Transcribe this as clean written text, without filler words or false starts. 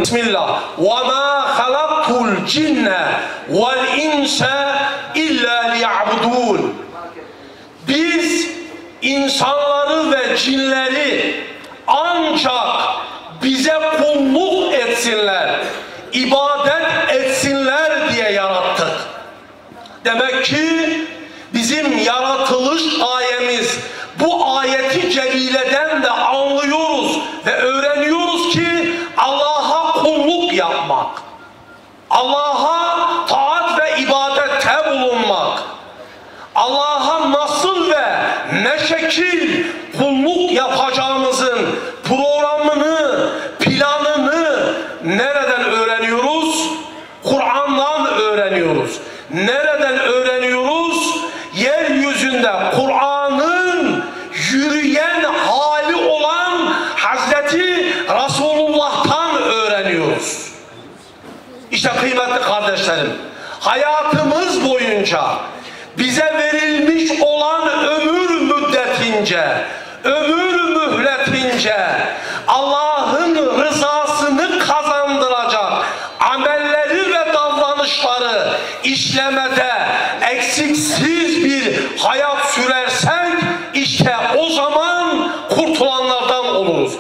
Bismillah. وَمَا خَلَقْتُ الْجِنَّ وَالْاِنْسَ اِلَّا لِيَعْبُدُونَ. Biz insanları ve cinleri ancak bize kulluk etsinler, ibadet etsinler diye yarattık. Demek ki bizim yaratılış ayemiz, bu ayeti celileden de anlıyoruz ve öğreniyoruz ki Allah'a kulluk yapmak, Allah'a taat ve ibadette bulunmak, Allah'a nasıl ve ne şekil kulluk yapacağımızın programını, planını nereden öğreniyoruz? Kur'an'dan öğreniyoruz. Nereden öğreniyoruz? Yeryüzünde Kur'an'ın yürüyen hali olan Hazreti Resulullah'tan öğreniyoruz. İşte kıymetli kardeşlerim, hayatımız boyunca bize verilmiş olan ömür müddetince, ömür mühletince Allah'ın rızasını kazandıracak amelleri ve davranışları işlemede eksiksiz bir hayat sürersek işte o zaman kurtulanlardan oluruz.